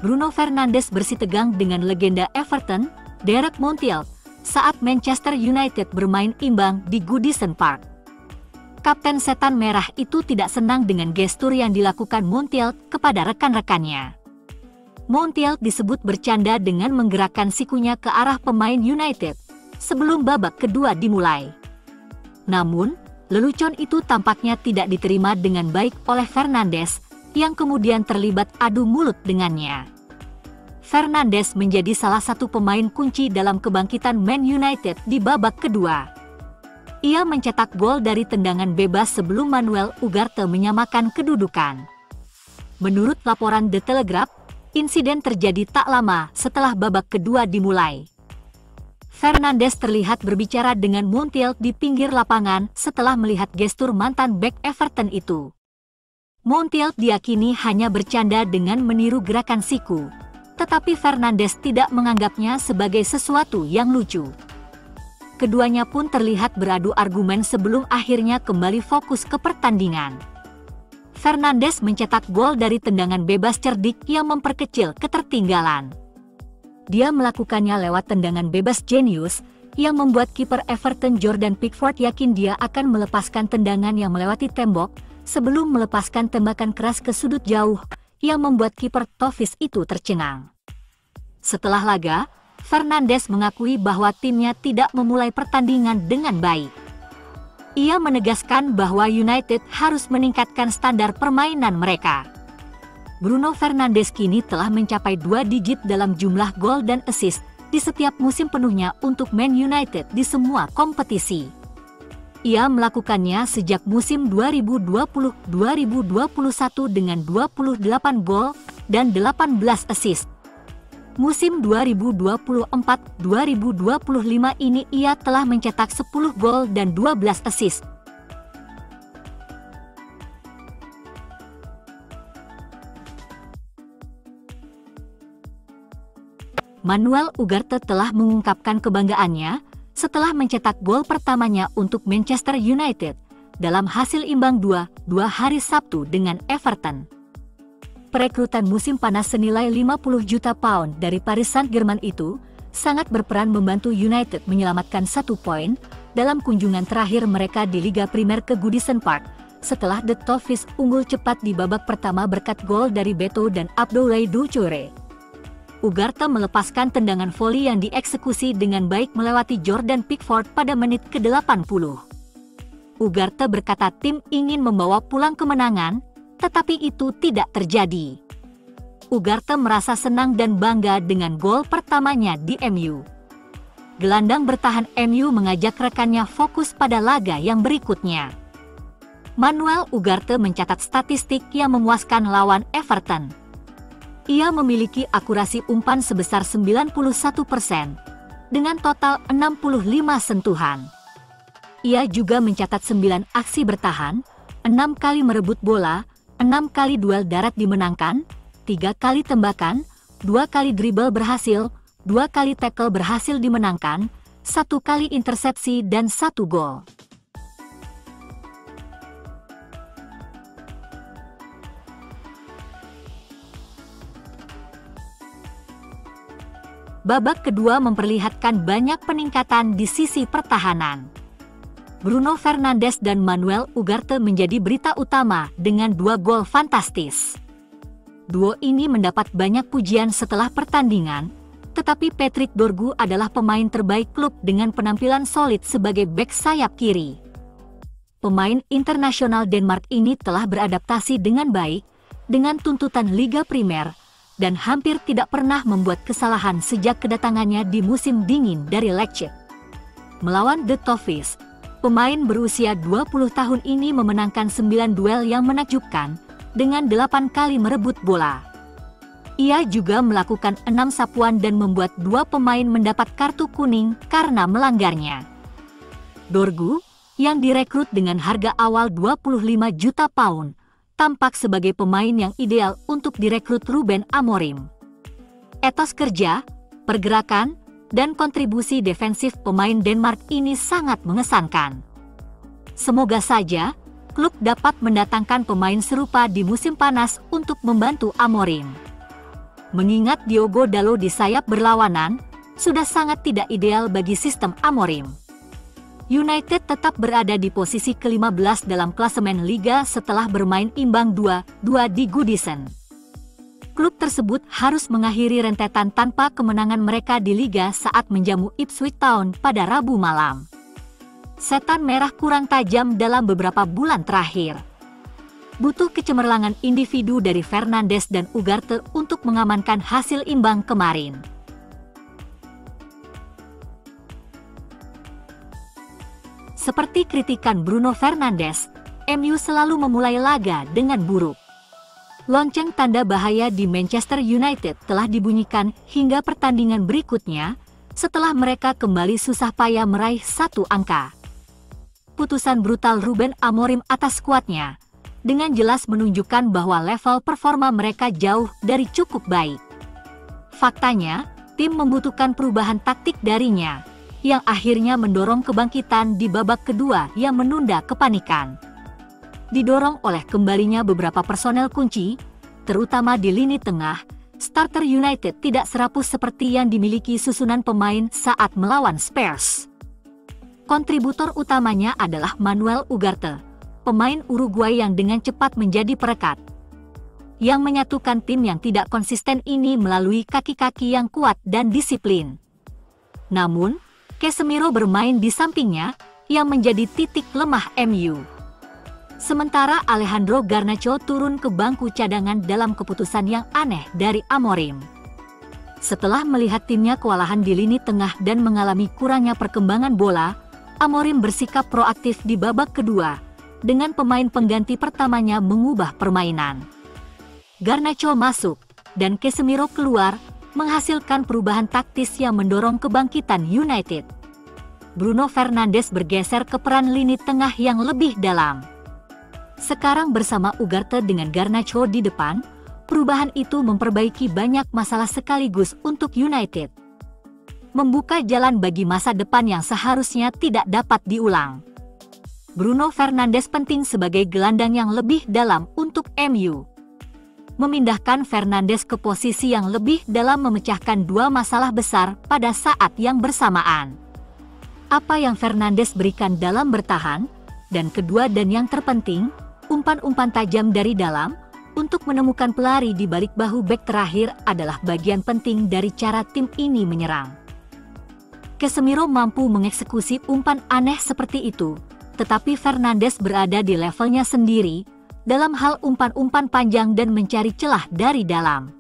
Bruno Fernandes bersitegang dengan legenda Everton, Derek Montiel, saat Manchester United bermain imbang di Goodison Park. Kapten Setan Merah itu tidak senang dengan gestur yang dilakukan Montiel kepada rekan-rekannya. Montiel disebut bercanda dengan menggerakkan sikunya ke arah pemain United sebelum babak kedua dimulai. Namun, lelucon itu tampaknya tidak diterima dengan baik oleh Fernandes, yang kemudian terlibat adu mulut dengannya. Fernandes menjadi salah satu pemain kunci dalam kebangkitan Man United di babak kedua. Ia mencetak gol dari tendangan bebas sebelum Manuel Ugarte menyamakan kedudukan. Menurut laporan The Telegraph, insiden terjadi tak lama setelah babak kedua dimulai. Fernandes terlihat berbicara dengan Montiel di pinggir lapangan setelah melihat gestur mantan bek Everton itu. Montiel diyakini hanya bercanda dengan meniru gerakan siku, tetapi Fernandes tidak menganggapnya sebagai sesuatu yang lucu. Keduanya pun terlihat beradu argumen sebelum akhirnya kembali fokus ke pertandingan. Fernandes mencetak gol dari tendangan bebas cerdik yang memperkecil ketertinggalan. Dia melakukannya lewat tendangan bebas jenius yang membuat kiper Everton Jordan Pickford yakin dia akan melepaskan tendangan yang melewati tembok sebelum melepaskan tembakan keras ke sudut jauh yang membuat kiper Toffees itu tercengang. Setelah laga, Fernandes mengakui bahwa timnya tidak memulai pertandingan dengan baik. Ia menegaskan bahwa United harus meningkatkan standar permainan mereka. Bruno Fernandes kini telah mencapai 2 digit dalam jumlah gol dan assist di setiap musim penuhnya untuk Man United di semua kompetisi. Ia melakukannya sejak musim 2020-2021 dengan 28 gol dan 18 assist. Musim 2024-2025 ini ia telah mencetak 10 gol dan 12 assist. Manuel Ugarte telah mengungkapkan kebanggaannya setelah mencetak gol pertamanya untuk Manchester United dalam hasil imbang 2-2 hari Sabtu dengan Everton. Perekrutan musim panas senilai 50 juta pound dari Paris Saint-Germain itu sangat berperan membantu United menyelamatkan 1 poin dalam kunjungan terakhir mereka di Liga Primer ke Goodison Park setelah The Toffees unggul cepat di babak pertama berkat gol dari Beto dan Abdoulaye Doucouré. Ugarte melepaskan tendangan voli yang dieksekusi dengan baik melewati Jordan Pickford pada menit ke-80. Ugarte berkata tim ingin membawa pulang kemenangan, tetapi itu tidak terjadi. Ugarte merasa senang dan bangga dengan gol pertamanya di MU. Gelandang bertahan MU mengajak rekannya fokus pada laga yang berikutnya. Manuel Ugarte mencatat statistik yang memuaskan lawan Everton. Ia memiliki akurasi umpan sebesar 91% dengan total 65 sentuhan. Ia juga mencatat 9 aksi bertahan, 6 kali merebut bola, 6 kali duel darat dimenangkan, 3 kali tembakan, 2 kali dribble berhasil, 2 kali tackle berhasil dimenangkan, 1 kali intersepsi dan 1 gol. Babak kedua memperlihatkan banyak peningkatan di sisi pertahanan. Bruno Fernandes dan Manuel Ugarte menjadi berita utama dengan 2 gol fantastis. Duo ini mendapat banyak pujian setelah pertandingan, tetapi Patrick Dorgu adalah pemain terbaik klub dengan penampilan solid sebagai bek sayap kiri. Pemain internasional Denmark ini telah beradaptasi dengan baik dengan tuntutan Liga Primer dan hampir tidak pernah membuat kesalahan sejak kedatangannya di musim dingin dari Leipzig. Melawan The Toffees, pemain berusia 20 tahun ini memenangkan 9 duel yang menakjubkan dengan 8 kali merebut bola. Ia juga melakukan 6 sapuan dan membuat 2 pemain mendapat kartu kuning karena melanggarnya. Dorgu, yang direkrut dengan harga awal 25 juta pound, tampak sebagai pemain yang ideal untuk direkrut Ruben Amorim. Etos kerja, pergerakan, dan kontribusi defensif pemain Denmark ini sangat mengesankan. Semoga saja klub dapat mendatangkan pemain serupa di musim panas untuk membantu Amorim. Mengingat Diogo Dalot di sayap berlawanan, sudah sangat tidak ideal bagi sistem Amorim. United tetap berada di posisi ke-15 dalam klasemen Liga setelah bermain imbang 2-2 di Goodison. Klub tersebut harus mengakhiri rentetan tanpa kemenangan mereka di Liga saat menjamu Ipswich Town pada Rabu malam. Setan merah kurang tajam dalam beberapa bulan terakhir. Butuh kecemerlangan individu dari Fernandes dan Ugarte untuk mengamankan hasil imbang kemarin. Seperti kritikan Bruno Fernandes, MU selalu memulai laga dengan buruk. Lonceng tanda bahaya di Manchester United telah dibunyikan hingga pertandingan berikutnya setelah mereka kembali susah payah meraih 1 angka. Putusan brutal Ruben Amorim atas skuadnya dengan jelas menunjukkan bahwa level performa mereka jauh dari cukup baik. Faktanya, tim membutuhkan perubahan taktik darinya, yang akhirnya mendorong kebangkitan di babak kedua yang menunda kepanikan. Didorong oleh kembalinya beberapa personel kunci, terutama di lini tengah, starter United tidak serapus seperti yang dimiliki susunan pemain saat melawan Spurs. Kontributor utamanya adalah Manuel Ugarte, pemain Uruguay yang dengan cepat menjadi perekat, yang menyatukan tim yang tidak konsisten ini melalui kaki-kaki yang kuat dan disiplin. Namun, Casemiro bermain di sampingnya, yang menjadi titik lemah MU. Sementara Alejandro Garnacho turun ke bangku cadangan dalam keputusan yang aneh dari Amorim. Setelah melihat timnya kewalahan di lini tengah dan mengalami kurangnya perkembangan bola, Amorim bersikap proaktif di babak kedua, dengan pemain pengganti pertamanya mengubah permainan. Garnacho masuk, dan Casemiro keluar, menghasilkan perubahan taktis yang mendorong kebangkitan United. Bruno Fernandes bergeser ke peran lini tengah yang lebih dalam. Sekarang bersama Ugarte dengan Garnacho di depan, perubahan itu memperbaiki banyak masalah sekaligus untuk United. Membuka jalan bagi masa depan yang seharusnya tidak dapat diulang. Bruno Fernandes penting sebagai gelandang yang lebih dalam untuk MU. Memindahkan Fernandes ke posisi yang lebih dalam memecahkan dua masalah besar pada saat yang bersamaan. Apa yang Fernandes berikan dalam bertahan, dan kedua dan yang terpenting, umpan-umpan tajam dari dalam, untuk menemukan pelari di balik bahu bek terakhir adalah bagian penting dari cara tim ini menyerang. Casemiro mampu mengeksekusi umpan aneh seperti itu, tetapi Fernandes berada di levelnya sendiri, dalam hal umpan-umpan panjang dan mencari celah dari dalam.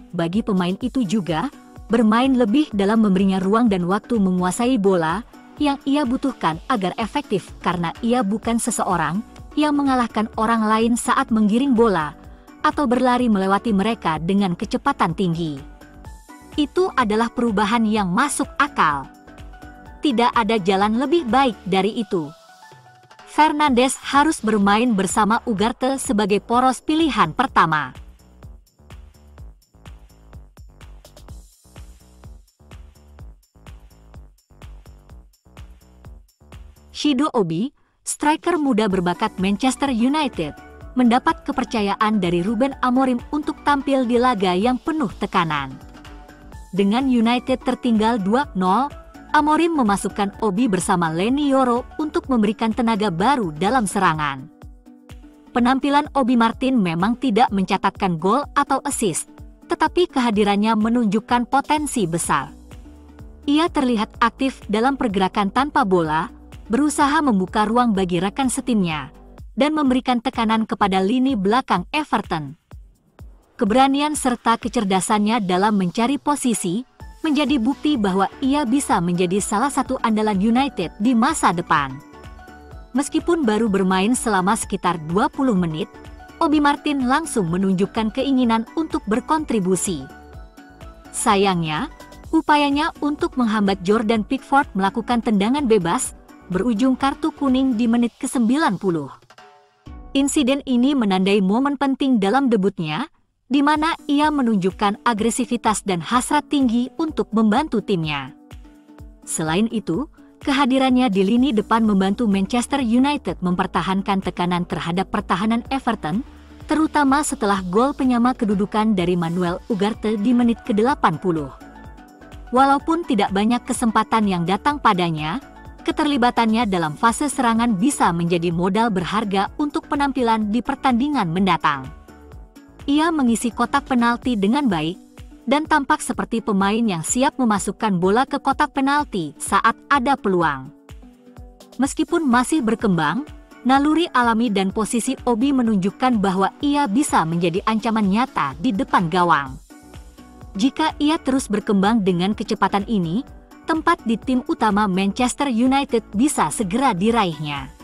Bagi pemain itu juga, bermain lebih dalam memberinya ruang dan waktu menguasai bola yang ia butuhkan agar efektif karena ia bukan seseorang yang mengalahkan orang lain saat menggiring bola atau berlari melewati mereka dengan kecepatan tinggi. Itu adalah perubahan yang masuk akal. Tidak ada jalan lebih baik dari itu. Fernandes harus bermain bersama Ugarte sebagai poros pilihan pertama. Shido Obi, striker muda berbakat Manchester United, mendapat kepercayaan dari Ruben Amorim untuk tampil di laga yang penuh tekanan. Dengan United tertinggal 2-0, Amorim memasukkan Obi bersama Leny Yoro untuk memberikan tenaga baru dalam serangan. Penampilan Obi Martin memang tidak mencatatkan gol atau assist, tetapi kehadirannya menunjukkan potensi besar. Ia terlihat aktif dalam pergerakan tanpa bola, berusaha membuka ruang bagi rekan setimnya, dan memberikan tekanan kepada lini belakang Everton. Keberanian serta kecerdasannya dalam mencari posisi menjadi bukti bahwa ia bisa menjadi salah satu andalan United di masa depan. Meskipun baru bermain selama sekitar 20 menit, Obi Martin langsung menunjukkan keinginan untuk berkontribusi. Sayangnya, upayanya untuk menghambat Jordan Pickford melakukan tendangan bebas berujung kartu kuning di menit ke-90. Insiden ini menandai momen penting dalam debutnya, di mana ia menunjukkan agresivitas dan hasrat tinggi untuk membantu timnya. Selain itu, kehadirannya di lini depan membantu Manchester United mempertahankan tekanan terhadap pertahanan Everton, terutama setelah gol penyama kedudukan dari Manuel Ugarte di menit ke-80. Walaupun tidak banyak kesempatan yang datang padanya, keterlibatannya dalam fase serangan bisa menjadi modal berharga untuk penampilan di pertandingan mendatang. Ia mengisi kotak penalti dengan baik, dan tampak seperti pemain yang siap memasukkan bola ke kotak penalti saat ada peluang. Meskipun masih berkembang, naluri alami dan posisi Obi menunjukkan bahwa ia bisa menjadi ancaman nyata di depan gawang. Jika ia terus berkembang dengan kecepatan ini, tempat di tim utama Manchester United bisa segera diraihnya.